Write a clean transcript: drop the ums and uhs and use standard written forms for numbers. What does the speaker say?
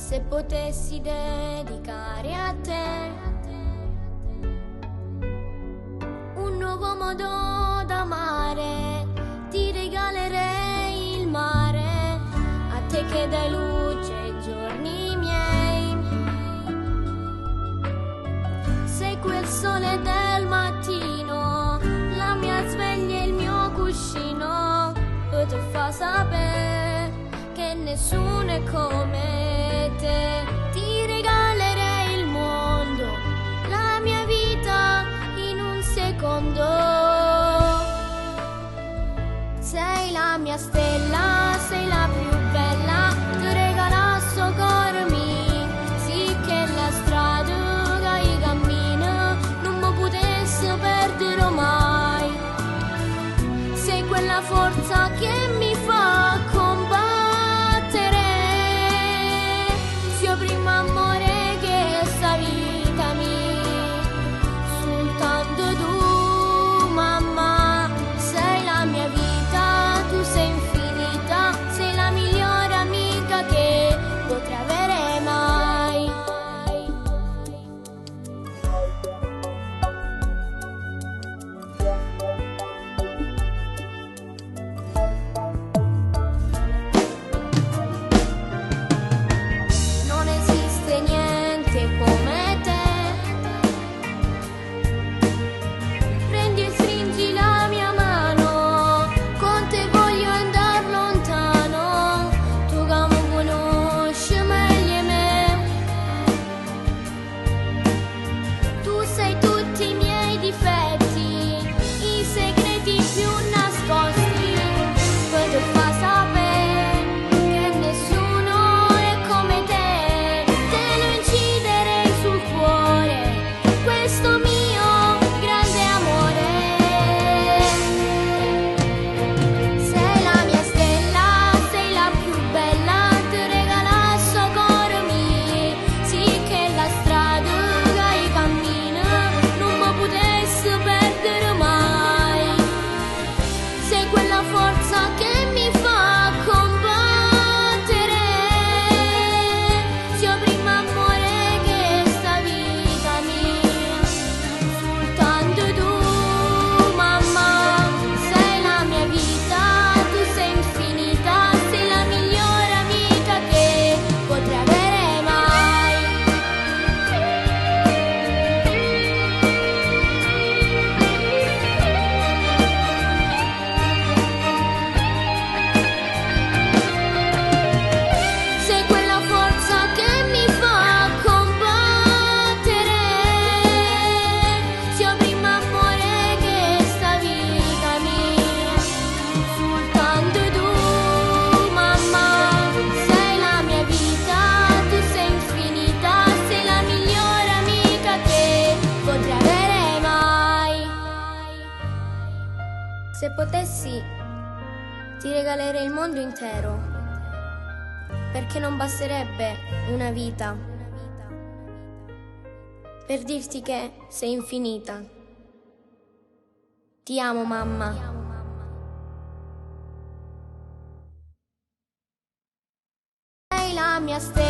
Se potessi dedicare a te un nuovo modo d'amare, ti regalerei il mare, a te che dai luce ai giorni miei. Sei quel sole del mattino, la mia sveglia e il mio cuscino, e ti fa sapere che nessuno è come te. Ti regalerei il mondo, la mia vita in un secondo. Sei la mia stella, sei la più bella, ti regala sto cuore mio, sì che la strada che io cammino non mi potessi perdere mai. Sei quella forza che mi fa combattere, sia prima amore che sta vita mia, soltanto tu mamma. Sei la mia vita, tu sei infinita, sei la migliore amica che potrei avere mai. Non esiste niente come te, prendi e stringi la mia mano, con te voglio andare lontano, tu che mi conosci meglio me. Tu sai tutti i miei difetti, i segreti più nascosti, poi ti fa sapere che nessuno è come te. Te lo inciderei sul cuore, questo mio grande amore. Sei la mia stella, sei la più bella, ti regala sto cuore mio, sì che la strada che io cammino non mi potessi perdere mai. Sei quella forza che mi fa combattere, sia prima amore che sta vita mia, soltanto tu mamma. Sei la mia vita, tu sei infinita, sei la migliore amica che potrei avere mai. Sei quella forza che mi fa combattere, sia prima amore che sta vita mia, soltanto tu mamma. Sei la mia vita, tu sei infinita, sei la migliore amica che potrei avere mai. Se potessi, ti regalerei il mondo intero, perché non basterebbe una vita per dirti che sei infinita. Ti amo mamma. Sei la mia stella.